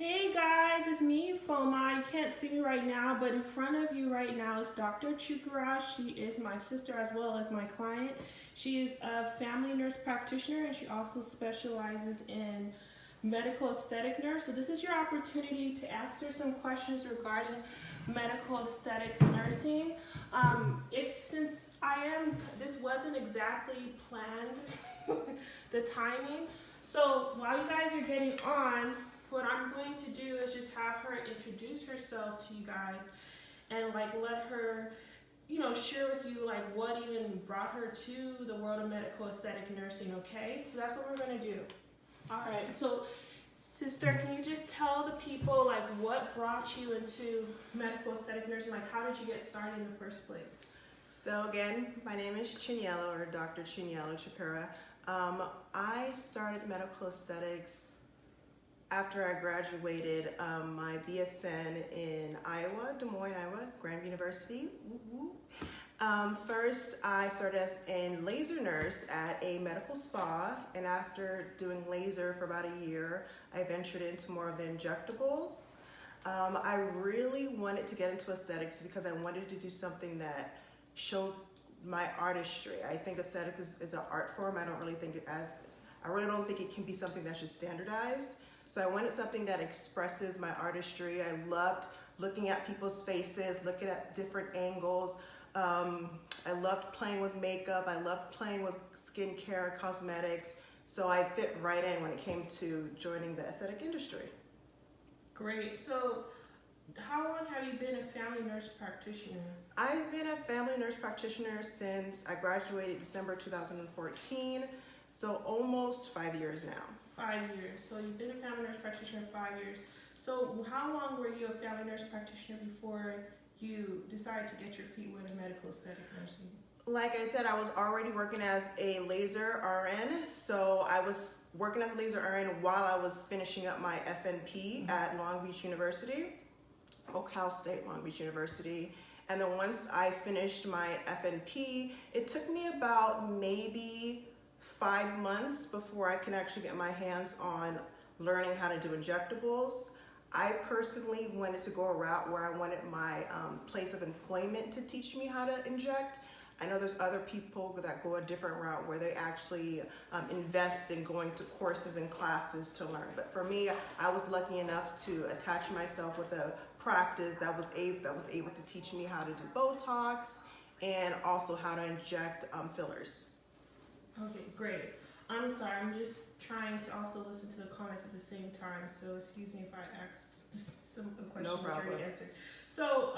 Hey guys, it's me, Ifeoma. You can't see me right now, but in front of you right now is Dr. Chukwurah. She is my sister as well as my client. She is a family nurse practitioner and she also specializes in medical aesthetic nurse. So this is your opportunity to answer some questions regarding medical aesthetic nursing. This wasn't exactly planned, the timing. So while you guys are getting on, what I'm going to do is just have her introduce herself to you guys and let her, share with you what even brought her to the world of medical aesthetic nursing, okay? So that's what we're gonna do. All right, so sister, can you just tell the people what brought you into medical aesthetic nursing? How did you get started in the first place? So again, my name is Chinyelu or Dr.Chinyelu Chukwurah. I started medical aesthetics after I graduated my BSN in Iowa, Des Moines, Iowa, Graham University. First, I started as a laser nurse at a medical spa, and after doing laser for about a year, I ventured into more of the injectables. I really wanted to get into aesthetics because I wanted to do something that showed my artistry. I think aesthetics is an art form. I really don't think it can be something that's just standardized. So I wanted something that expresses my artistry. I loved looking at people's faces, looking at different angles. I loved playing with makeup. I loved playing with skincare, cosmetics. So I fit right in when it came to joining the aesthetic industry. Great. So how long have you been a family nurse practitioner? I've been a family nurse practitioner since I graduated December 2014. So almost 5 years now. 5 years. So you've been a family nurse practitioner 5 years. So how long were you a family nurse practitioner before you decided to get your feet wet in medical aesthetic nursing? Like I said, I was already working as a laser RN. So I was working as a laser RN while I was finishing up my FNP at Long Beach University, Cal State Long Beach University. And then once I finished my FNP, it took me about maybe 5 months before I can actually get my hands on learning how to do injectables. I personally wanted to go a route where I wanted my place of employment to teach me how to inject. I know there's other people that go a different route where they actually invest in going to courses and classes to learn. But for me, I was lucky enough to attach myself with a practice that was able to teach me how to do Botox and also how to inject fillers. Okay, great. I'm sorry, I'm just trying to also listen to the comments at the same time, so excuse me if I asked a question No problem. you already answered. So,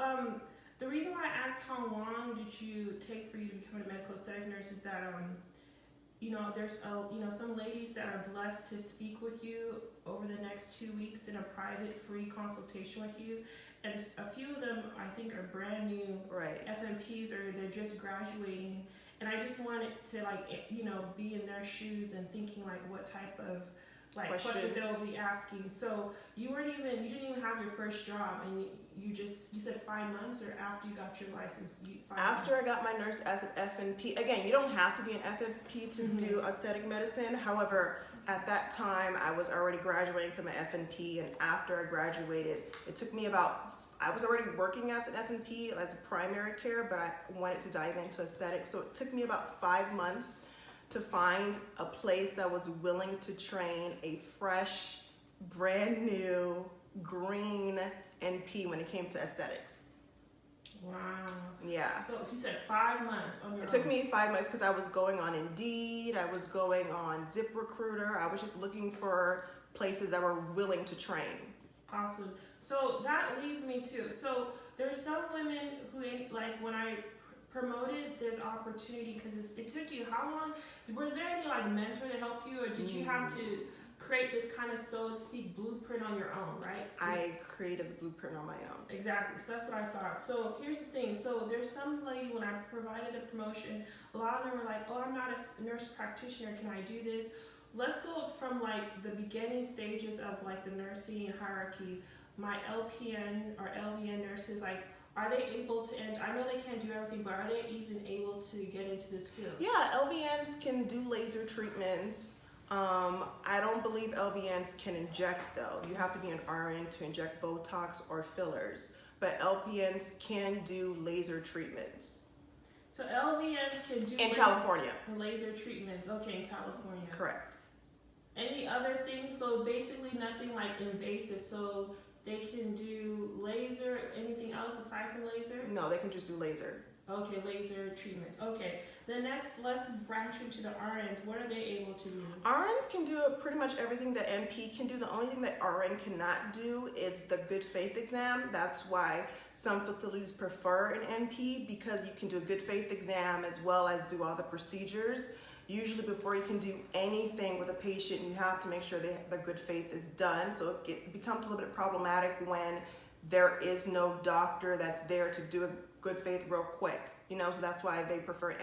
the reason why I asked how long did you take for you to become a medical aesthetic nurse is that, there's some ladies that are blessed to speak with you over the next 2 weeks in a private free consultation with you, and a few of them I think are brand new FNPs or they're just graduating. And I just wanted to be in their shoes and thinking what type of questions they'll be asking. So you didn't even have your first job, and you said 5 months, or after you got your license? After I got my nurse as an FNP. Again, you don't have to be an FNP to do aesthetic medicine. However, at that time I was already graduating from an FNP, and after I graduated, it took me I was already working as an FNP as a primary care, but I wanted to dive into aesthetics. So it took me about 5 months to find a place that was willing to train a fresh, brand new, green NP when it came to aesthetics. Wow. Yeah. So if you said 5 months on your It took me 5 months because I was going on Indeed, I was going on ZipRecruiter. I was just looking for places that were willing to train. Awesome. So that leads me to, so there's some women who, when I promoted this opportunity, because it took you how long? Was there any mentor to help you, or did you have to create this kind of, so to speak, blueprint on your own, right? I created the blueprint on my own. Exactly. So that's what I thought. So here's the thing. So there's some lady, when I provided the promotion, a lot of them were like, oh, I'm not a nurse practitioner. Can I do this? Let's go from the beginning stages of the nursing hierarchy. My LPN or LVN nurses, are they able to I know they can't do everything, but are they even able to get into this field? Yeah, LVNs can do laser treatments. I don't believe LVNs can inject though. You have to be an RN to inject Botox or fillers, but LPNs can do laser treatments. So LVNs can do in California. Laser treatments. Okay, in California. Correct. Any other things? So basically nothing like invasive. So they can do laser, anything else aside from laser? No, they can just do laser. Okay, laser treatments. Okay. Then next, let's branch into the RNs. What are they able to do? RNs can do pretty much everything that NP can do. The only thing that RN cannot do is the good faith exam. That's why some facilities prefer an NP, because you can do a good faith exam as well as do all the procedures. Usually before you can do anything with a patient, you have to make sure that the good faith is done. So it becomes a little bit problematic when there is no doctor that's there to do a good faith real quick. So that's why they prefer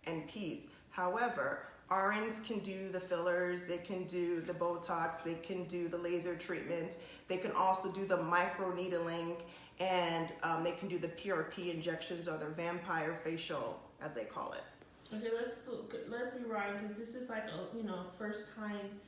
NPs. However, RNs can do the fillers, they can do the Botox, they can do the laser treatment, they can also do the microneedling, and they can do the PRP injections, or the vampire facial, as they call it. Okay, let's rewind, because this is like a first time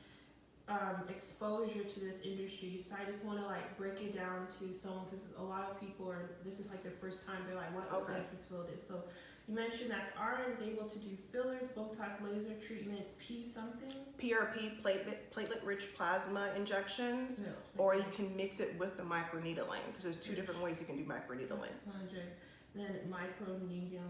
exposure to this industry. So I just want to like break it down to someone, because a lot of people this is like their first time. They're like, what this field is. So you mentioned that RN is able to do fillers, Botox, laser treatment, something? PRP, platelet-rich plasma injections, or you can mix it with the microneedling, because there's two different ways you can do microneedling. Then microneedling,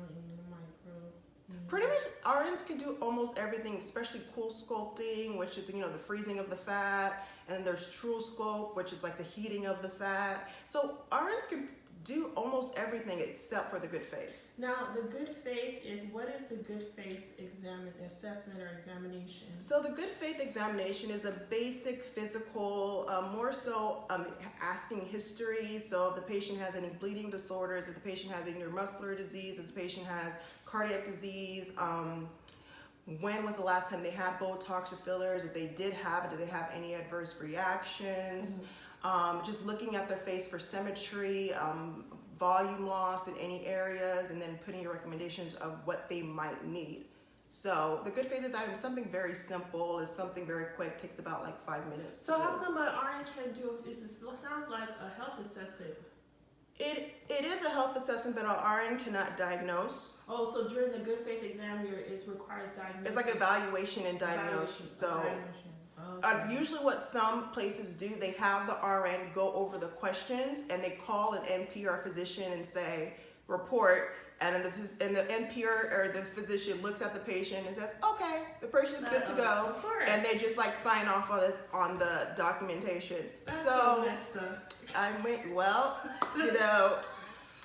Pretty much RNs can do almost everything, especially cool sculpting, which is, the freezing of the fat, and then there's true sculpt, which is like the heating of the fat. So RNs can do almost everything except for the good faith. Now, the good faith what is the good faith assessment or examination? So the good faith examination is a basic physical, more so asking history. So if the patient has any bleeding disorders, if the patient has any neuromuscular disease, if the patient has cardiac disease, when was the last time they had Botox or fillers? If they did have it, did they have any adverse reactions? Just looking at their face for symmetry, volume loss in any areas, and then putting your recommendations of what they might need. So the good faith exam is something very simple, is something very quick, takes about like 5 minutes. So how come an RN can't do it? Sounds like a health assessment. It is a health assessment, but an RN cannot diagnose. Oh, so during the good faith exam, it requires diagnosis. It's like evaluation and diagnosis. Usually what some places do, they have the RN go over the questions, and they call an NP or physician and say, report, and then the NP or the physician looks at the patient and says, okay, the patient's good to go, and they just like sign off on the documentation. That's so messed up.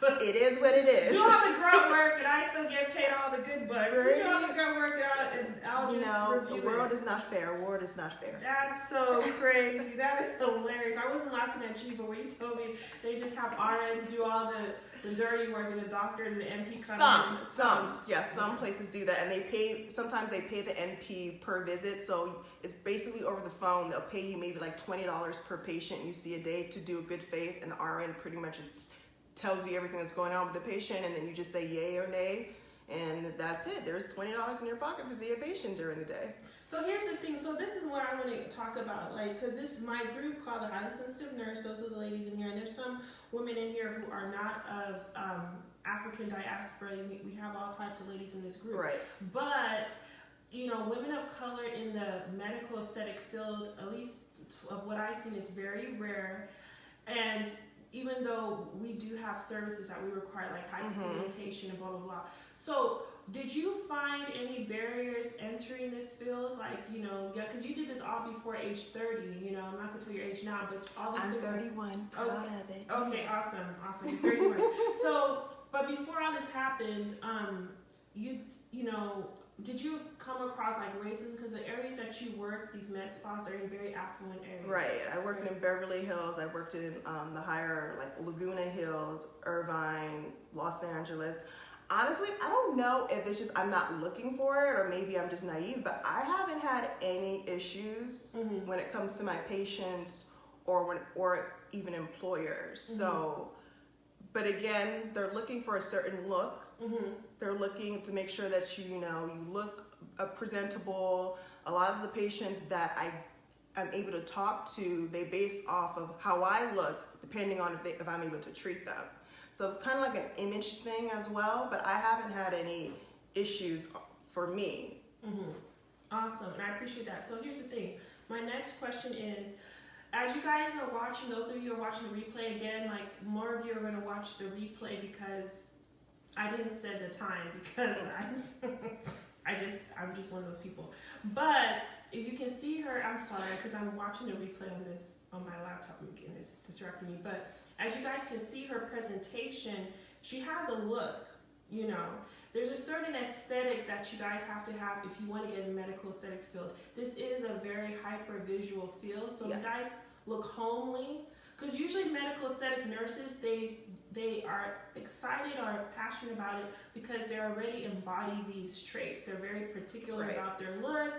It is what it is. Do all the grunt work, and I still get paid all the good bucks. Do all the grunt work out, and I'll just review the world is not fair. The world is not fair. That's so crazy. That is hilarious. I wasn't laughing at you, but when you told me they just have RNs do all the dirty work, and the doctors and the NP come in. Some places do that, and sometimes they pay the NP per visit, so it's basically over the phone. They'll pay you maybe like $20 per patient you see a day to do a good faith, and the RN pretty much tells you everything that's going on with the patient, and then you just say yay or nay, and that's it. There's $20 in your pocket to see a patient during the day. So here's the thing. So this is what I want to talk about, because my group called the Highly Sensitive Nurse. Those are the ladies in here, and there's some women in here who are not of African diaspora. We have all types of ladies in this group, right? But women of color in the medical aesthetic field, at least of what I've seen, is very rare, and even though we do have services that we require, like hyperpigmentation and blah, blah, blah. So did you find any barriers entering this field? Because you did this all before age 30, I'm not going to tell your age now, but all these things. I'm 31, proud of it. Okay, awesome, 31. So, but before all this happened, did you come across like racism? Because the areas that you work, these med spas, are in very affluent areas. Right. I worked in Beverly Hills. I worked in the higher, like Laguna Hills, Irvine, Los Angeles. Honestly, I don't know if it's just I'm not looking for it, or maybe I'm just naive, but I haven't had any issues when it comes to my patients or even employers. So, but again, they're looking for a certain look. They're looking to make sure that you look presentable. a lot of the patients that I'm able to talk to, they base off of how I look, depending on if I'm able to treat them. So it's kind of like an image thing as well, but I haven't had any issues for me. Mm-hmm. Awesome, and I appreciate that. So here's the thing. My next question is, as you guys are watching, those of you who are watching the replay again, like more of you are going to watch the replay because I didn't set the time because I'm just one of those people. But if you can see her, I'm sorry because I'm watching the replay on my laptop and it's distracting me. But as you guys can see her presentation, she has a look, you know. There's a certain aesthetic that you guys have to have if you want to get in the medical aesthetics field. This is a very hyper-visual field, so Yes. you guys look homely. Because usually medical aesthetic nurses, they are excited or passionate about it because they already embody these traits. They're very particular Right. about their look.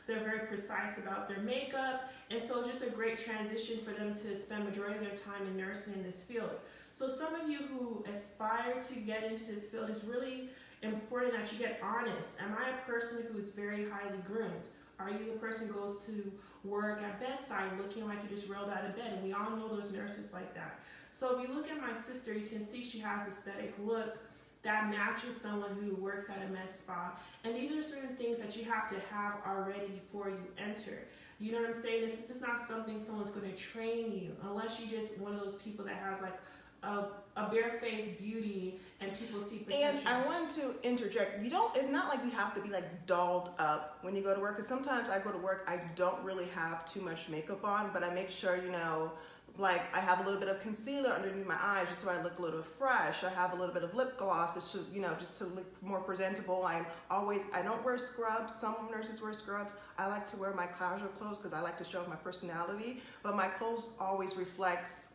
They're very precise about their makeup. And so it's just a great transition for them to spend majority of their time in nursing in this field. So some of you who aspire to get into this field, is really important that you get honest. Am I a person who is very highly groomed? Are you the person who goes to work at bedside looking like you just rolled out of bed? And we all know those nurses like that. So if you look at my sister, you can see she has aesthetic look that matches someone who works at a med spa. And these are certain things that you have to have already before you enter. You know what I'm saying? This is not something someone's going to train you unless you're just one of those people that has like a bare-faced beauty and people see potential. And I want to interject. It's not like you have to be like dolled up when you go to work. Because sometimes I go to work, I don't really have too much makeup on, but I make sure, you know, like I have a little bit of concealer underneath my eyes just so I look a little fresh. I have a little bit of lip gloss just to, you know, just to look more presentable. I don't wear scrubs. Some nurses wear scrubs. I like to wear my casual clothes because I like to show my personality. But my clothes always reflects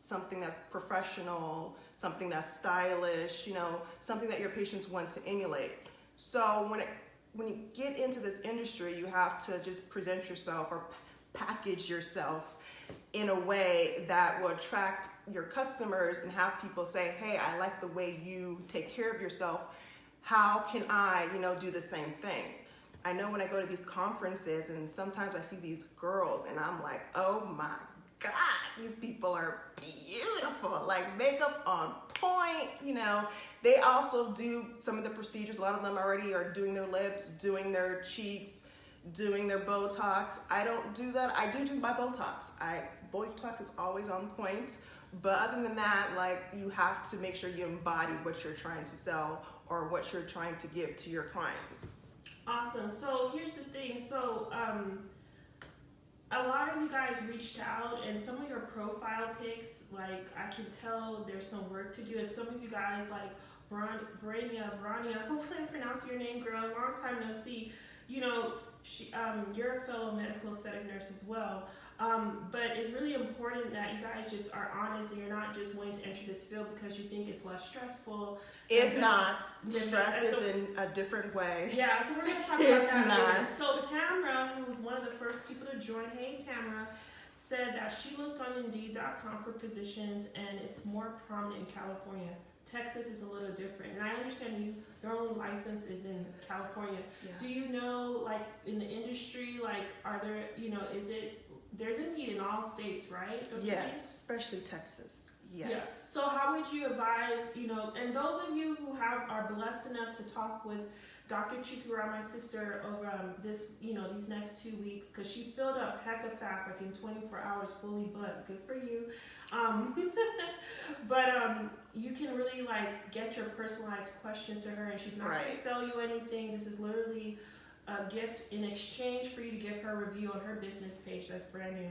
something that's professional, something that's stylish, you know, something that your patients want to emulate. So when you get into this industry, you have to just present yourself or package yourself in a way that will attract your customers and have people say, hey, I like the way you take care of yourself. How can I, you know, do the same thing? I know when I go to these conferences and sometimes I see these girls and I'm like, oh my God, these people are beautiful, like makeup on point, you know. They also do some of the procedures. A lot of them already are doing their lips, doing their cheeks, doing their Botox. I don't do that. I do my Botox. Botox is always on point. But other than that, like, you have to make sure you embody what you're trying to sell or what you're trying to give to your clients. Awesome. So here's the thing. So a lot of you guys reached out, and some of your profile pics, like, I can tell there's some work to do. And some of you guys, like Verania, hopefully I'm pronouncing your name, girl. Long time no see. You know, you're a fellow medical aesthetic nurse as well. But it's really important that you guys just are honest and you're not just wanting to enter this field because you think it's less stressful. It's not. Stress is in a different way. Yeah, so we're going to talk about It's that not. later. So Tamara, who was one of the first people to join, hey Tamara, said that she looked on Indeed.com for positions and it's more prominent in California. Texas is a little different. And I understand your only license is in California. Yeah. Do you know, like, in the industry, like, are there, you know, there's a need in all states, right? Yes, especially Texas. Yes. Yeah. So how would you advise, you know, and those of you who are blessed enough to talk with Dr. Chukwurah, my sister, over these next 2 weeks, because she filled up hecka fast, like in 24 hours, fully booked. Good for you. But you can really, like, get your personalized questions to her, and she's not going to sell you anything. This is literally a gift in exchange for you to give her a review on her business page that's brand new.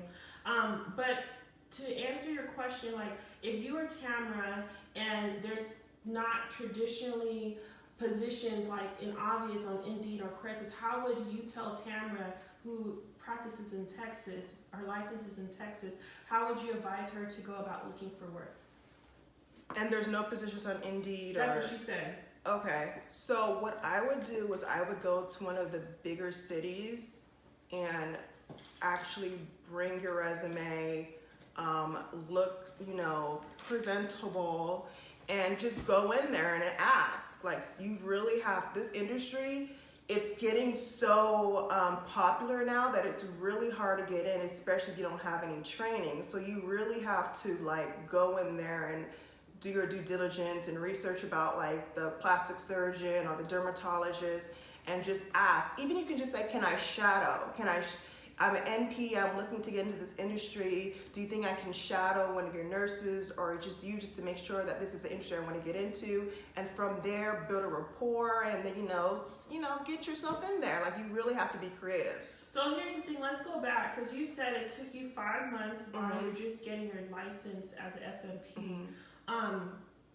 But to answer your question, like, if you are Tamara and there's not traditionally positions like in obvious on Indeed or Craigslist, how would you tell Tamara, who practices in Texas, her license is in Texas, how would you advise her to go about looking for work? And there's no positions on Indeed? That's what she said. Okay, so what I would do is I would go to one of the bigger cities and actually bring your resume, look, you know, presentable, and just go in there and ask. Like, you really have, this industry it's getting so popular now that it's really hard to get in, especially if you don't have any training. So you really have to like go in there and do your due diligence and research about like the plastic surgeon or the dermatologist and just ask. Even you can just say, can I shadow? I'm an NP, I'm looking to get into this industry. Do you think I can shadow one of your nurses or just to make sure that this is an industry I want to get into? And from there, build a rapport and then, get yourself in there. Like, you really have to be creative. So here's the thing, let's go back, because you said it took you 5 months while you were just getting your license as an FNP.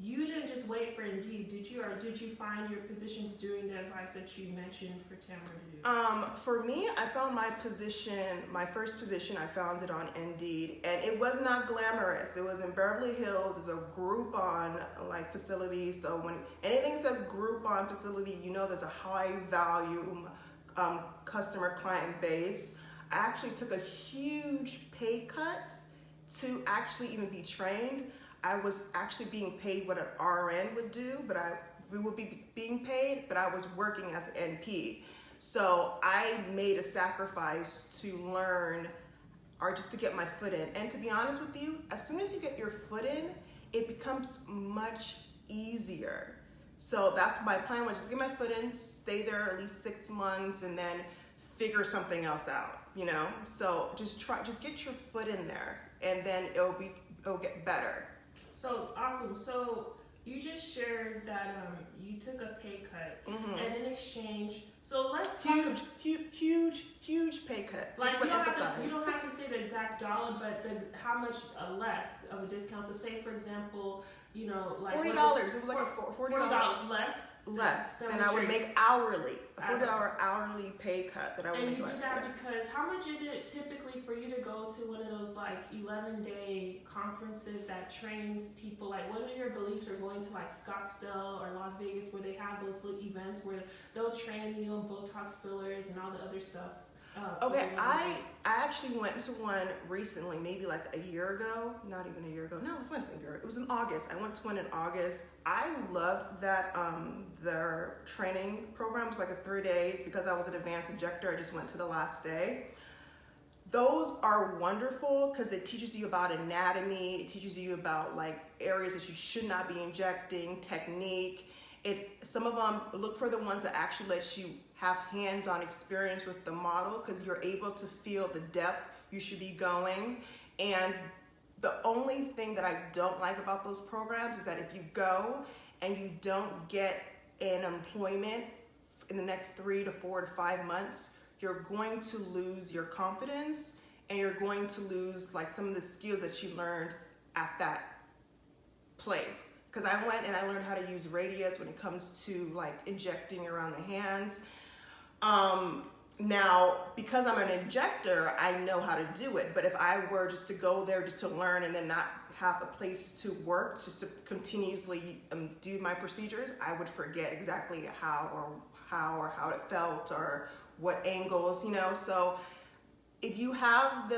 You didn't just wait for Indeed, did you? Or did you find your positions doing the advice that you mentioned for Tamara to do? For me, I found my first position, I found it on Indeed, and it was not glamorous. It was in Beverly Hills. It's a Groupon like facility. So when anything says Groupon facility, there's a high value customer client base. I actually took a huge pay cut to actually even be trained. I was actually being paid what an RN would do, we would be being paid, but I was working as an NP. So I made a sacrifice to learn or just to get my foot in. And to be honest with you, as soon as you get your foot in, it becomes much easier. So that's my plan, was just get my foot in, stay there at least 6 months, and then figure something else out, So just get your foot in there, and then it'll get better. So awesome. So you just shared that you took a pay cut, and in exchange, so let's huge pay cut. Like you don't have to say the exact dollar, but how much less of a discount. So say for example, like $40. It was like a $40 less than I would make hourly. A $40 hourly pay cut that I would make. And you did that because how much is it typically for you to go to one of those like 11-day conferences that trains people? Like, what are your beliefs are going to like Scottsdale or Las Vegas, where they have those little events where they'll train you on Botox fillers and all the other stuff? Okay, I actually went to one recently, maybe like a year ago. Not even a year ago. No, it was less than a year. It was in August. I went to one in August. I loved that their training program was like a 3 days. Because I was an advanced injector, I just went to the last day. Those are wonderful because it teaches you about anatomy. It teaches you about like areas that you should not be injecting, technique. Some of them, look for the ones that actually let you have hands-on experience with the model, because you're able to feel the depth you should be going. And the only thing that I don't like about those programs is that if you go and you don't get an employment in the next 3 to 4 to 5 months, you're going to lose your confidence and you're going to lose like some of the skills that you learned at that place. Because I went and I learned how to use radius when it comes to like injecting around the hands. Now, because I'm an injector, I know how to do it. But if I were just to go there just to learn and then not have a place to work, just to continuously do my procedures, I would forget exactly how it felt or what angles, So if you have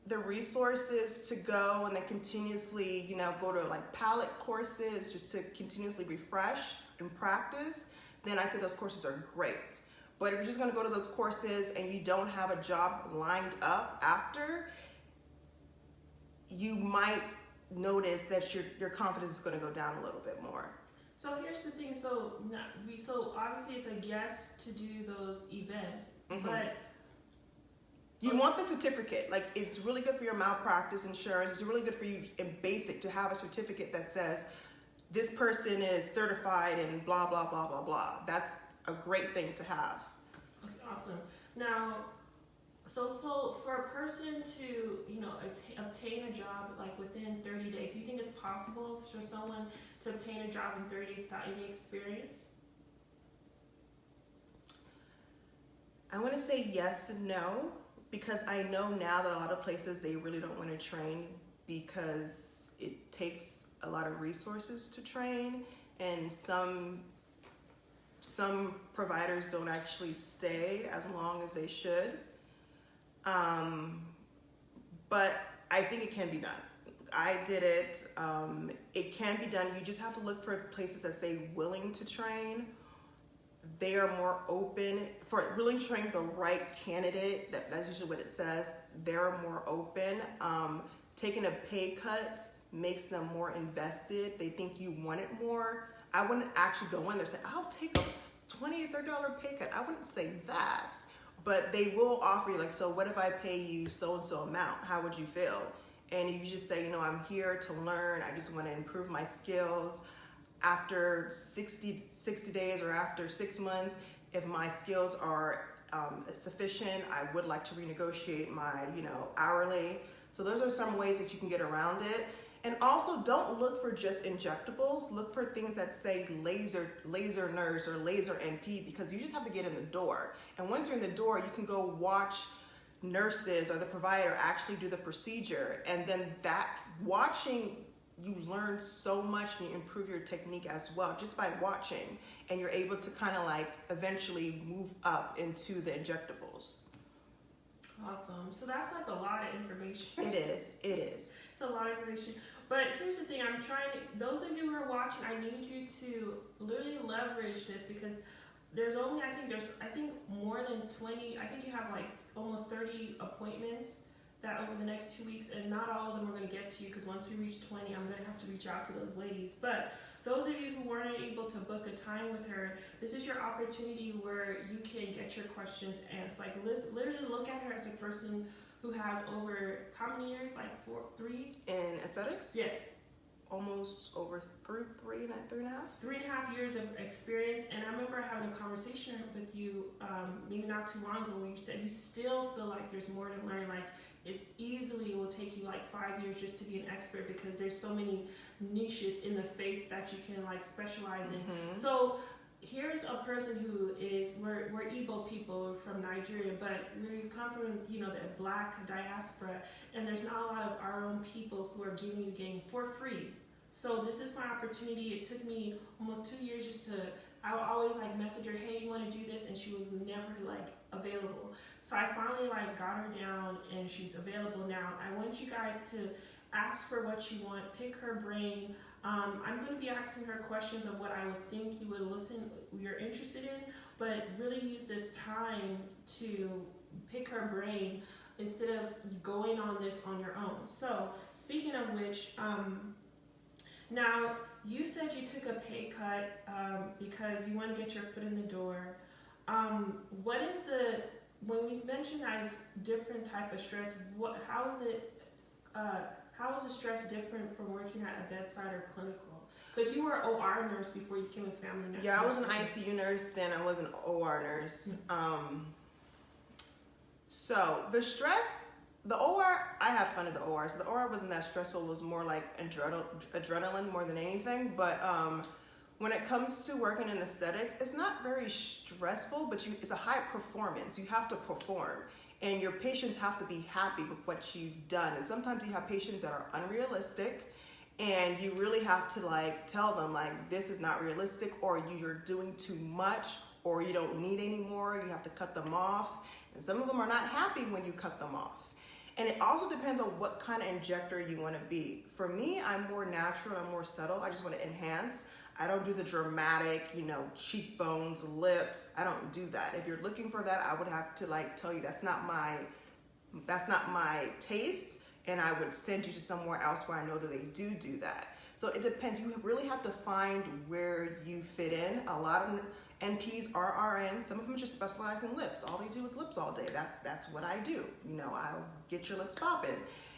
the resources to go and then continuously, go to like palette courses just to continuously refresh and practice, then I say those courses are great. But if you're just going to go to those courses and you don't have a job lined up after, you might notice that your confidence is going to go down a little bit more. So here's the thing. So obviously it's a yes to do those events, but you want the certificate. Like, it's really good for your malpractice insurance. It's really good for you in basic to have a certificate that says this person is certified and blah, blah, blah, blah, blah. That's a great thing to have. Okay, awesome. Now, so for a person to, obtain a job like within 30 days, do you think it's possible for someone to obtain a job in 30 days without any experience? I want to say yes and no, because I know now that a lot of places, they really don't want to train because it takes a lot of resources to train, and some providers don't actually stay as long as they should. But I think it can be done. I did it. It can be done. You just have to look for places that say willing to train. they are more open for really showing the right candidate. That's usually what it says. They're more open. Taking a pay cut makes them more invested. They think you want it more. I wouldn't actually go in there and say, I'll take a $20 or $30 pay cut. I wouldn't say that. But they will offer you, like, so what if I pay you so-and-so amount? How would you feel? And you just say, I'm here to learn. I just want to improve my skills. After 60 days or after 6 months, if my skills are sufficient, I would like to renegotiate my, hourly. So those are some ways that you can get around it. And also, don't look for just injectables. Look for things that say laser nurse or laser NP, because you just have to get in the door. And once you're in the door, you can go watch nurses or the provider actually do the procedure. And then that watching, you learn so much and you improve your technique as well just by watching. And you're able to kind of like eventually move up into the injectables. Awesome. So that's like a lot of information. It is. It's a lot of information. But here's the thing, those of you who are watching, I need you to literally leverage this, because there's only, I think more than 20, I think you have like almost 30 appointments that over the next 2 weeks, and not all of them are going to get to you, because once we reach 20, I'm going to have to reach out to those ladies. But those of you who weren't able to book a time with her, this is your opportunity where you can get your questions answered. Like, literally look at her as a person who has over how many years? Like 3? In aesthetics? Yes. Almost over three and a half. 3.5 years of experience. And I remember having a conversation with you maybe not too long ago, where you said you still feel like there's more to learn. Like, it will take you like 5 years just to be an expert, because there's so many niches in the face that you can like specialize in. Mm-hmm. So here's a person who is, we're Igbo people from Nigeria, but we come from, the Black diaspora, and there's not a lot of our own people who are giving you game for free. So this is my opportunity. It took me almost 2 years I would always like message her, hey, you want to do this? And she was never like available. So I finally like got her down, and she's available now. I want you guys to ask for what you want, pick her brain. I'm going to be asking her questions of what I would think you're interested in, but really use this time to pick her brain instead of going on this on your own. So speaking of which, now you said you took a pay cut because you want to get your foot in the door. When we mentioned that it's different type of stress, how is the stress different from working at a bedside or clinical? Because you were an OR nurse before you became a family nurse. Yeah, I was an ICU nurse, then I was an OR nurse. So the stress, the OR, I have fun at the OR. So the OR wasn't that stressful. It was more like adrenaline more than anything. But when it comes to working in aesthetics, it's not very stressful, but it's a high performance. You have to perform. And your patients have to be happy with what you've done. And sometimes you have patients that are unrealistic, and you really have to like tell them like, this is not realistic, or you're doing too much, or you don't need any more. You have to cut them off. And some of them are not happy when you cut them off. And it also depends on what kind of injector you want to be. For me, I'm more natural, I'm more subtle. I just want to enhance. I don't do the dramatic, cheekbones, lips. I don't do that. If you're looking for that, I would have to like tell you that's not my taste, and I would send you to somewhere else where I know that they do that. So it depends. You really have to find where you fit in. A lot of NPs are RNs. Some of them just specialize in lips. All they do is lips all day. That's what I do. I'll get your lips popping.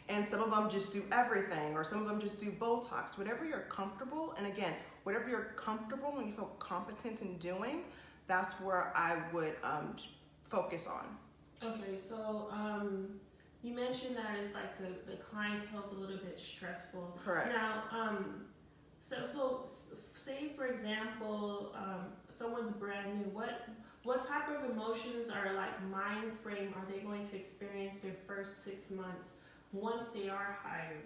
And some of them just do everything, or some of them just do Botox. Whatever you're comfortable, and again, whatever you're comfortable and you feel competent in doing, that's where I would focus on. Okay, so you mentioned that it's like the clientele's a little bit stressful. Correct. Now, so say for example, someone's brand new. What type of emotions or like mind frame are they going to experience their first 6 months once they are hired?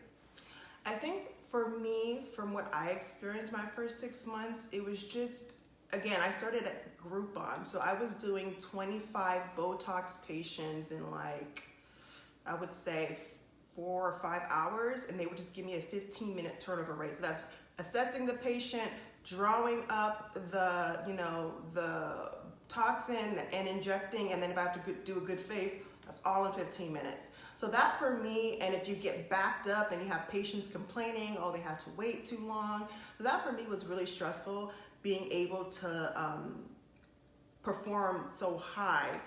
I think for me, from what I experienced my first 6 months, it was just, again, I started at Groupon. So I was doing 25 Botox patients in like, I would say 4 or 5 hours, and they would just give me a 15-minute turnover rate. So that's assessing the patient, drawing up the toxin and injecting, and then if I have to do a good faith, that's all in 15 minutes. So that for me, and if you get backed up and you have patients complaining, oh, they had to wait too long. So that for me was really stressful, being able to perform so high.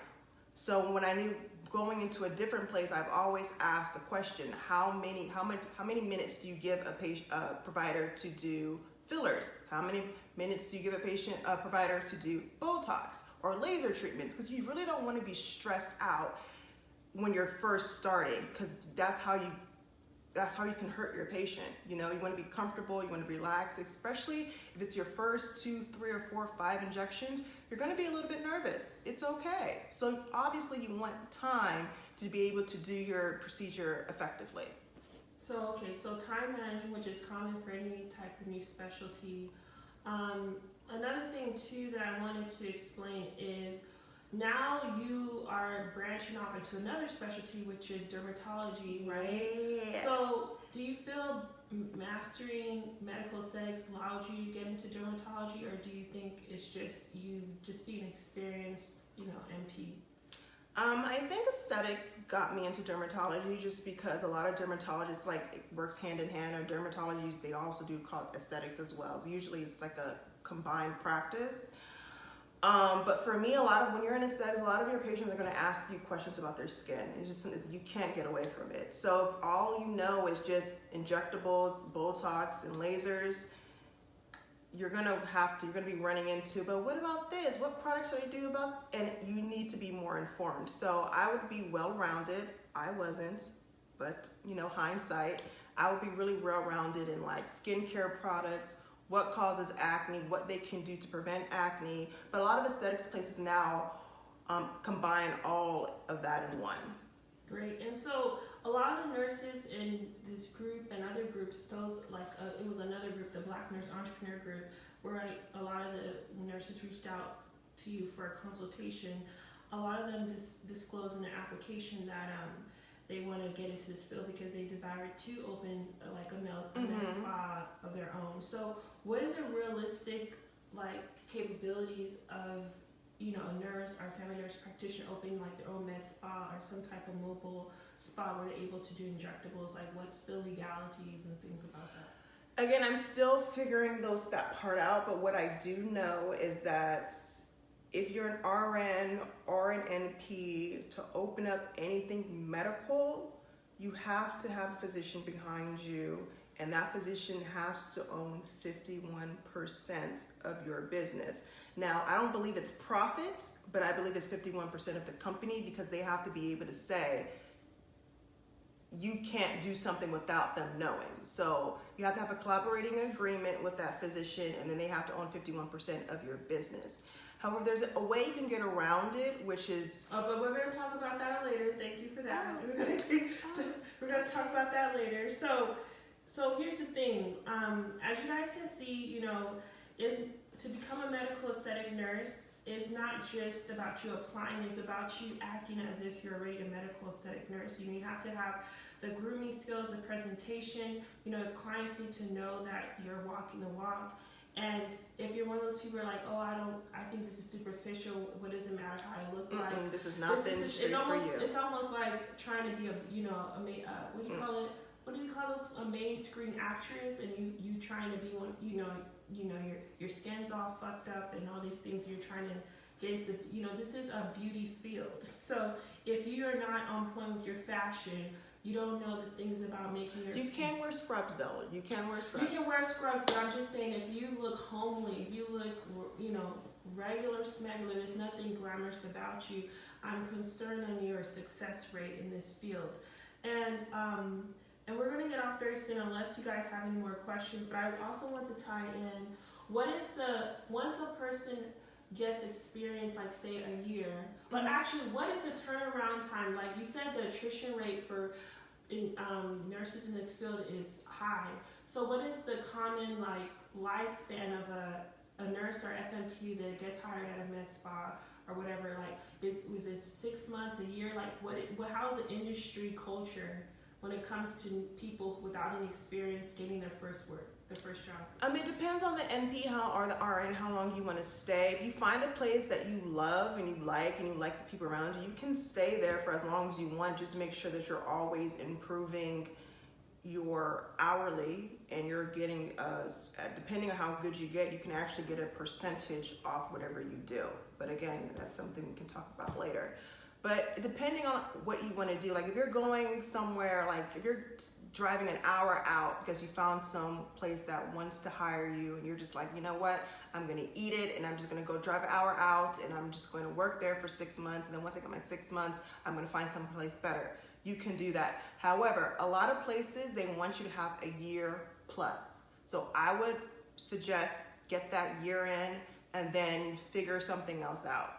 So when I knew going into a different place, I've always asked a question: how many minutes do you give a provider to do fillers? How many minutes do you give a provider to do Botox or laser treatments? Because you really don't want to be stressed out when you're first starting, because that's how you can hurt your patient. You know, you want to be comfortable, you want to relax, especially if it's your first 2, 3, or 4, 5 injections. You're going to be a little bit nervous. It's okay. So obviously you want time to be able to do your procedure effectively. So time management, which is common for any type of new specialty. Another thing too that I wanted to explain is now you are branching off into another specialty, which is dermatology, right? Yeah. So do you feel mastering medical aesthetics allowed you to get into dermatology, or do you think it's just you just being experienced, MP? I think aesthetics got me into dermatology just because a lot of dermatologists works hand in hand, or dermatology, they also do call aesthetics as well. So usually it's like a combined practice. But for me, when you're in aesthetics, a lot of your patients are going to ask you questions about their skin. You can't get away from it. So if all you know is just injectables, Botox, and lasers, you're going to be running into, but what about this? What products should I do about? And you need to be more informed. So I would be well-rounded. I wasn't, but hindsight, I would be really well-rounded in skincare products, what causes acne, what they can do to prevent acne. But a lot of aesthetics places now combine all of that in one. Great. And so a lot of the nurses in this group and other groups, it was another group, the Black Nurse Entrepreneur Group, where a lot of the nurses reached out to you for a consultation. A lot of them disclose in their application that they want to get into this field because they desire to open a med spa of their own. So what is the realistic capabilities of a nurse or a family nurse practitioner opening their own med spa or some type of mobile spa where they're able to do injectables? What's the legalities and things about that? Again, I'm still figuring that part out, but what I do know is that if you're an RN or an NP, to open up anything medical, you have to have a physician behind you, and that physician has to own 51% of your business. Now, I don't believe it's profit, but I believe it's 51% of the company, because they have to be able to say, you can't do something without them knowing. So you have to have a collaborating agreement with that physician, and then they have to own 51% of your business. However, there's a way you can get around it, which is... Oh, but we're going to talk about that later. Thank you for that. We're going to talk about that later. So here's the thing. As you guys can see, is to become a medical aesthetic nurse is not just about you applying. It's about you acting as if you're already a medical aesthetic nurse. You have to have the grooming skills, the presentation. Clients need to know that you're walking the walk. And if you're one of those people who are I think this is superficial, what does it matter how I look like? This is not the industry for you. It's almost like trying to be what do you call it? What do you call those? A mainstream actress, and you trying to be one, your skin's all fucked up and all these things. You're trying to get into this is a beauty field. So if you are not on point with your fashion, you don't know the things about making your... You can wear scrubs, though. You can wear scrubs. You can wear scrubs, but I'm just saying, if you look homely, if you look, regular smegular, there's nothing glamorous about you, I'm concerned on your success rate in this field. And we're going to get off very soon unless you guys have any more questions, but I also want to tie in, once a person gets experience, say a year, but actually, what is the turnaround time? You said, the attrition rate for nurses in this field is high. So what is the common lifespan of a nurse or FNP that gets hired at a med spa or whatever? Was it 6 months, a year? How's the industry culture when it comes to people without any experience getting their first job? It depends on the NP or the RN, how long you want to stay. If you find a place that you love and you like the people around you, you can stay there for as long as you want. Just make sure that you're always improving your hourly, and you're getting, depending on how good you get, you can actually get a percentage off whatever you do. But again, that's something we can talk about later. But depending on what you want to do, like if you're going somewhere, like if you're driving an hour out because you found some place that wants to hire you and you're just like, you know what, I'm going to eat it and I'm just going to go drive an hour out and I'm just going to work there for 6 months, and then once I get my 6 months, I'm going to find some place better. You can do that. However, a lot of places, they want you to have a year plus. So I would suggest get that year in and then figure something else out.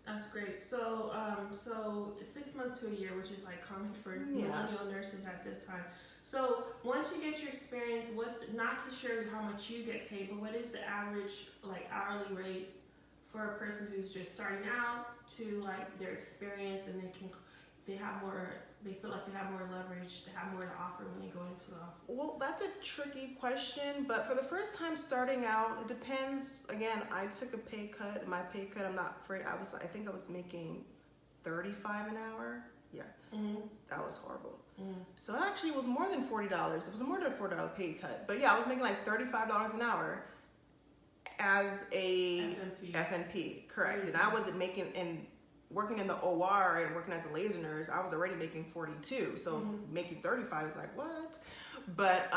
That's great. So, so 6 months to a year, which is like common for millennial nurses at this time. So once you get your experience, what's, not to share how much you get paid, but what is the average like hourly rate for a person who's just starting out to like their experience, and they feel like they have more leverage, they have more to offer when they go into the office? Well, that's a tricky question, but for the first time starting out, it depends. Again, I took a pay cut. My pay cut, I'm not afraid, I think I was making $35 an hour. Yeah, that was horrible. So actually it was more than $40. It was more than a $4 pay cut. But yeah, I was making like $35 an hour as a FNP, correct. Crazy. And I wasn't making, working in the OR and working as a laser nurse, I was already making 42. So making 35 is like, what? But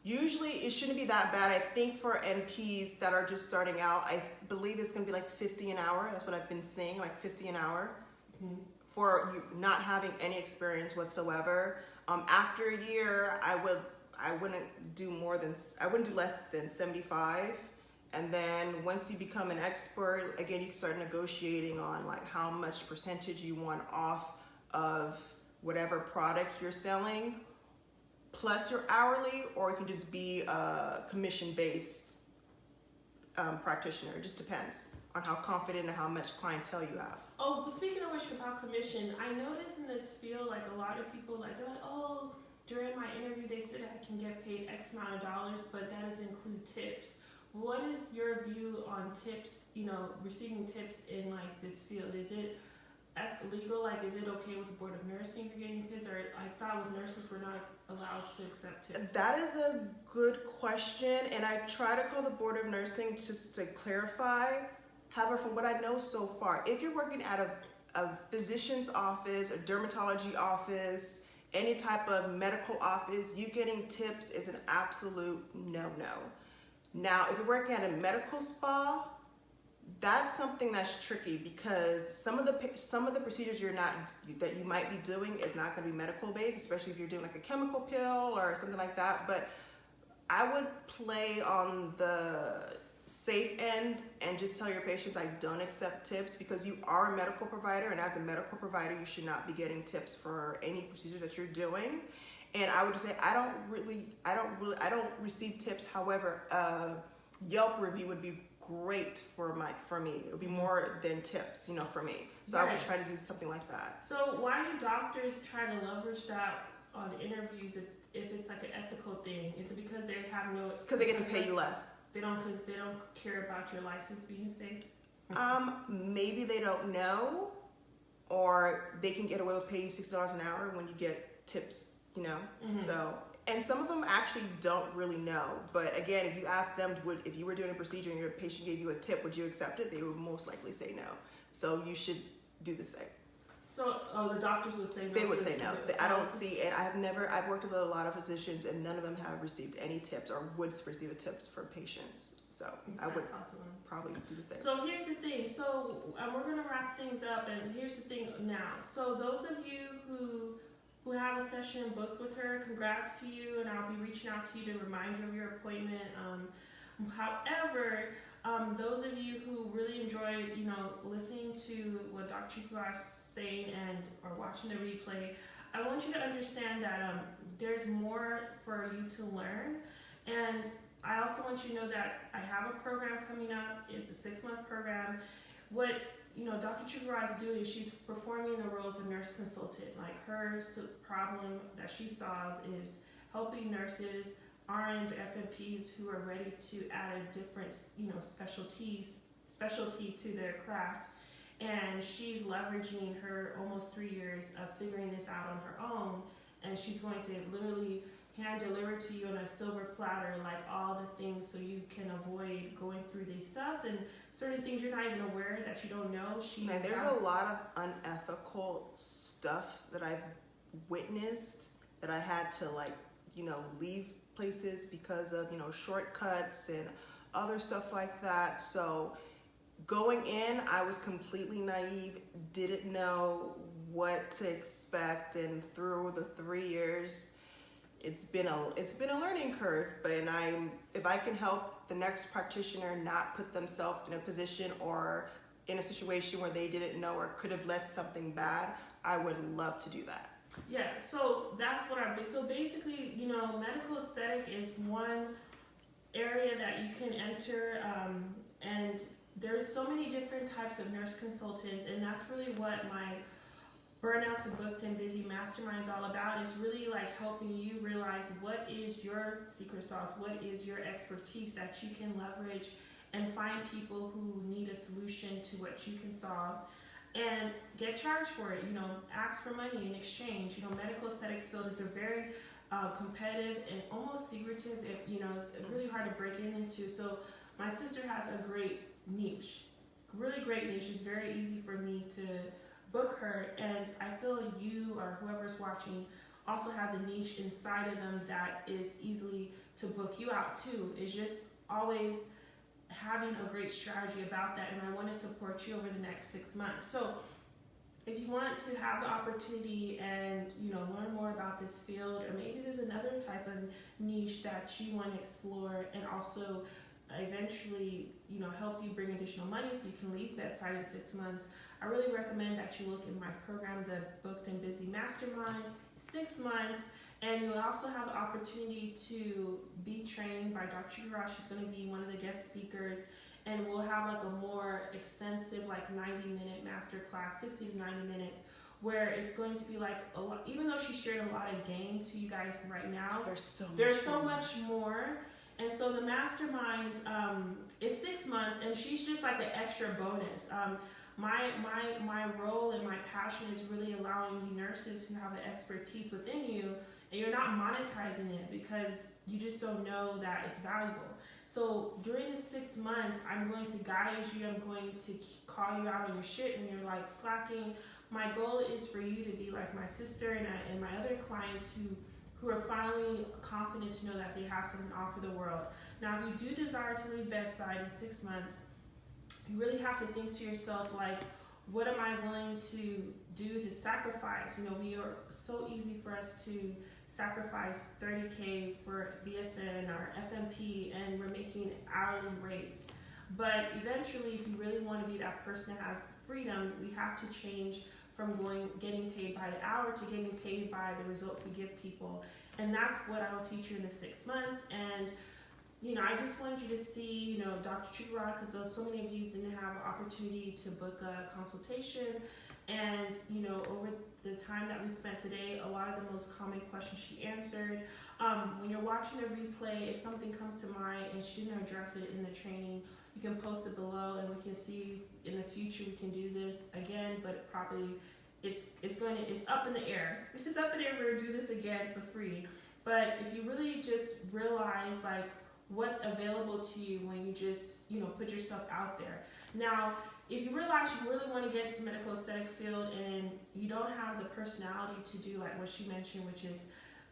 usually it shouldn't be that bad. I think for MPs that are just starting out, I believe it's gonna be like 50 an hour. That's what I've been seeing, like 50 an hour for you not having any experience whatsoever. After a year, I wouldn't do less than 75. And then once you become an expert, again, you can start negotiating on like how much percentage you want off of whatever product you're selling, plus your hourly, or it can just be a commission-based practitioner. It just depends on how confident and how much clientele you have. Oh, but speaking of which, about commission, I noticed in this field, like a lot of people, like they're like, oh, during my interview, they said I can get paid X amount of dollars, but that doesn't include tips. What is your view on tips, receiving tips in like this field? Is it legal? Like, is it okay with the Board of Nursing for getting tips? Or I thought with nurses we're not allowed to accept tips. That is a good question, and I've tried to call the Board of Nursing just to clarify. However, from what I know so far, if you're working at a physician's office, a dermatology office, any type of medical office, you getting tips is an absolute no-no. Now, if you're working at a medical spa, that's something that's tricky because some of the procedures that you might be doing is not going to be medical based, especially if you're doing like a chemical pill or something like that. But I would play on the safe end and just tell your patients I don't accept tips, because you are a medical provider, and as a medical provider, you should not be getting tips for any procedure that you're doing. And I would just say I don't receive tips. However, a Yelp review would be great for me. It would be more than tips, for me. So right. I would try to do something like that. So why do doctors try to leverage that on interviews if it's like an ethical thing? Is it because they have because they get to pay you less? They don't care about your license being safe? Maybe they don't know, or they can get away with paying $60 an hour when you get tips. So, and some of them actually don't really know. But again, if you ask them, if you were doing a procedure and your patient gave you a tip, would you accept it? They would most likely say no. So you should do the same. So, the doctors would say no. They would say no. I don't see, and I've worked with a lot of physicians, and none of them have received any tips or would receive tips for patients. So I would probably do the same. So here's the thing. So we're going to wrap things up, and here's the thing now. So those of you who have a session booked with her, congrats to you, and I'll be reaching out to you to remind you of your appointment. However, those of you who really enjoyed, listening to what Dr. Chukwurah is saying or watching the replay, I want you to understand that there's more for you to learn. And I also want you to know that I have a program coming up. It's a 6-month program. What Dr. Chukwurah is doing is she's performing the role of a nurse consultant. Like her problem that she solves is helping nurses, RNs, FNPs who are ready to add a different, specialty to their craft. And she's leveraging her almost 3 years of figuring this out on her own. And she's going to literally hand deliver to you on a silver platter, like all the things so you can avoid going through these stuffs and certain things you're not even aware that you don't know. And there's a lot of unethical stuff that I've witnessed that I had to leave places because of, shortcuts and other stuff like that. So going in, I was completely naive, didn't know what to expect, and through the 3 years, it's been a learning curve. But if I can help the next practitioner not put themselves in a position or in a situation where they didn't know or could have led something bad, I would love to do that. Yeah, so that's what so basically, medical aesthetic is one area that you can enter, and there's so many different types of nurse consultants, and that's really what my Burnout to Booked and Busy Mastermind is all about, is really like helping you realize what is your secret sauce, what is your expertise that you can leverage and find people who need a solution to what you can solve and get charged for it. Ask for money in exchange. Medical aesthetics field is a very competitive and almost secretive, it's really hard to break into. So my sister has a great niche, really great niche. It's very easy for me to book her, and I feel you or whoever's watching also has a niche inside of them that is easily to book you out too. It's just always having a great strategy about that, and I want to support you over the next 6 months. So if you want to have the opportunity and learn more about this field, or maybe there's another type of niche that you want to explore and also eventually help you bring additional money so you can leave bedside in 6 months, I really recommend that you look in my program, the Booked and Busy Mastermind. 6 months, and you'll also have the opportunity to be trained by Dr. Chukwurah. She's going to be one of the guest speakers, and we'll have a more extensive 90-minute master class, 60 to 90 minutes, where it's going to be a lot. Even though she shared a lot of game to you guys right now, there's so much more. And so the mastermind is 6 months, and she's just an extra bonus. My role and my passion is really allowing you nurses who have an expertise within you, and you're not monetizing it because you just don't know that it's valuable. So during the 6 months, I'm going to guide you. I'm going to call you out on your shit when you're slacking. My goal is for you to be like my sister and my other clients who are finally confident to know that they have something to offer the world. Now, if you do desire to leave bedside in 6 months, you really have to think to yourself, what am I willing to do to sacrifice? We are so easy for us to sacrifice $30K for BSN or FMP, and we're making hourly rates. But eventually, if you really want to be that person that has freedom, we have to change from getting paid by the hour to getting paid by the results we give people. And that's what I will teach you in the 6 months. And I just wanted you to see, Dr. Chukwurah, because so many of you didn't have an opportunity to book a consultation. And, over the time that we spent today, a lot of the most common questions she answered. When you're watching the replay, if something comes to mind and she didn't address it in the training, you can post it below, and we can see in the future we can do this again, but probably it's up in the air. It's up in the air for to do this again for free. But if you really just realize what's available to you when you just put yourself out there. Now, if you realize you really want to get into the medical aesthetic field and you don't have the personality to do what she mentioned, which is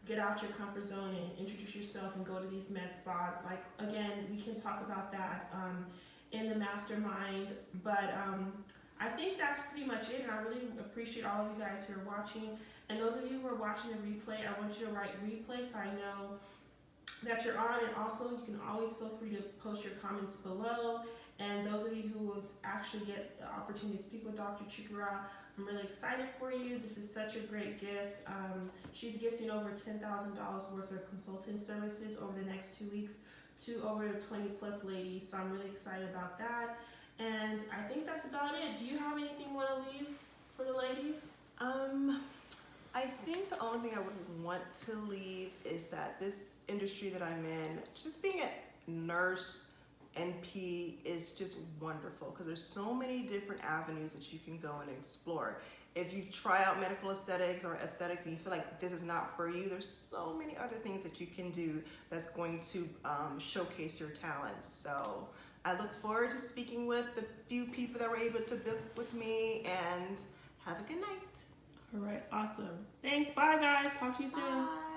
get out your comfort zone and introduce yourself and go to these med spas, again, we can talk about that in the mastermind. But I think that's pretty much it, and I really appreciate all of you guys who are watching. And those of you who are watching the replay, I want you to write replay so I know that you're on, and also you can always feel free to post your comments below. And those of you who will actually get the opportunity to speak with Dr. Chukwurah, I'm really excited for you. This is such a great gift. She's gifting over $10,000 worth of consulting services over the next 2 weeks to over 20 plus ladies. So I'm really excited about that. And I think that's about it. Do you have anything you want to leave for the ladies? I think the only thing I would want to leave is that this industry that I'm in, just being a nurse, NP, is just wonderful because there's so many different avenues that you can go and explore. If you try out medical aesthetics or aesthetics and you feel like this is not for you, there's so many other things that you can do that's going to showcase your talent. So I look forward to speaking with the few people that were able to book with me, and have a good night. All right, awesome. Thanks. Bye, guys. Talk to you soon. Bye.